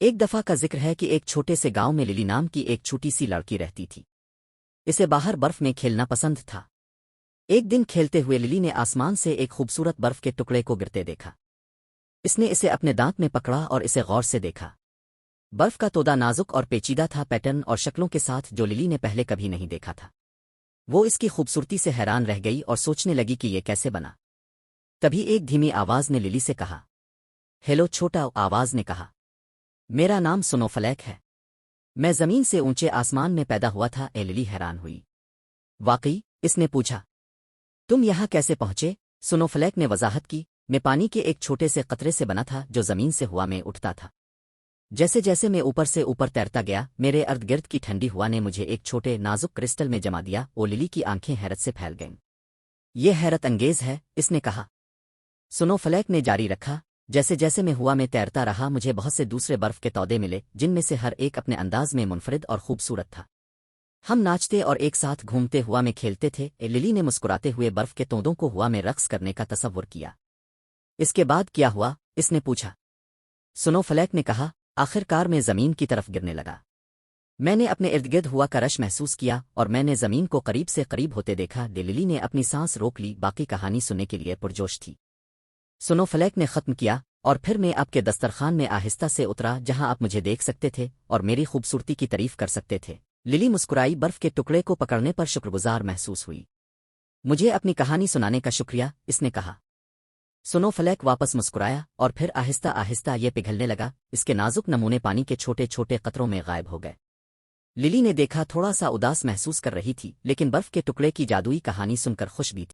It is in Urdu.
ایک دفعہ کا ذکر ہے کہ ایک چھوٹے سے گاؤں میں للی نام کی ایک چھوٹی سی لڑکی رہتی تھی۔ اسے باہر برف میں کھیلنا پسند تھا۔ ایک دن کھیلتے ہوئے للی نے آسمان سے ایک خوبصورت برف کے ٹکڑے کو گرتے دیکھا۔ اس نے اسے اپنے دانت میں پکڑا اور اسے غور سے دیکھا۔ برف کا تودا نازک اور پیچیدہ تھا، پیٹرن اور شکلوں کے ساتھ جو للی نے پہلے کبھی نہیں دیکھا تھا۔ وہ اس کی خوبصورتی سے حیران رہ گئی اور سوچنے لگی کہ یہ کیسے بنا۔ تبھی ایک دھیمی آواز نے للی سے کہا، ہیلو چھوٹا، آواز نے کہا، میرا نام سنو فلیک ہے، میں زمین سے اونچے آسمان میں پیدا ہوا تھا۔ للی حیران ہوئی۔ واقعی؟ اس نے پوچھا، تم یہاں کیسے پہنچے؟ سنو فلیک نے وضاحت کی، میں پانی کے ایک چھوٹے سے قطرے سے بنا تھا جو زمین سے ہوا میں اٹھتا تھا۔ جیسے جیسے میں اوپر سے اوپر تیرتا گیا، میرے ارد گرد کی ٹھنڈی ہوا نے مجھے ایک چھوٹے نازک کرسٹل میں جما دیا۔ للی کی آنکھیں حیرت سے پھیل گئیں۔ یہ حیرت انگیز ہے، اس نے کہا۔ سنو فلیک نے جاری رکھا، جیسے جیسے میں ہوا میں تیرتا رہا مجھے بہت سے دوسرے برف کے تودے ملے، جن میں سے ہر ایک اپنے انداز میں منفرد اور خوبصورت تھا۔ ہم ناچتے اور ایک ساتھ گھومتے ہوا میں کھیلتے تھے۔ للی نے مسکراتے ہوئے برف کے تودوں کو ہوا میں رقص کرنے کا تصور کیا۔ اس کے بعد کیا ہوا؟ اس نے پوچھا۔ سنو فلیک نے کہا، آخر کار میں زمین کی طرف گرنے لگا۔ میں نے اپنے ارد گرد ہوا کا رش محسوس کیا اور میں نے زمین کو قریب سے قریب ہوتے دیکھا۔ للی نے اپنی سانس روک لی، باقی کہانی سننے کے لیے پرجوش تھی۔ سنو فلیک نے ختم کیا، اور پھر میں آپ کے دسترخوان میں آہستہ سے اترا جہاں آپ مجھے دیکھ سکتے تھے اور میری خوبصورتی کی تعریف کر سکتے تھے۔ للی مسکرائی، برف کے ٹکڑے کو پکڑنے پر شکرگزار محسوس ہوئی۔ مجھے اپنی کہانی سنانے کا شکریہ، اس نے کہا۔ سنو فلیک واپس مسکرایا اور پھر آہستہ آہستہ یہ پگھلنے لگا، اس کے نازک نمونے پانی کے چھوٹے چھوٹے قطروں میں غائب ہو گئے۔ للی نے دیکھا، تھوڑا سا اداس محسوس کر رہی تھی، لیکن برف کے ٹکڑے کی جادوئی کہانی سن کر خوش بھی تھی۔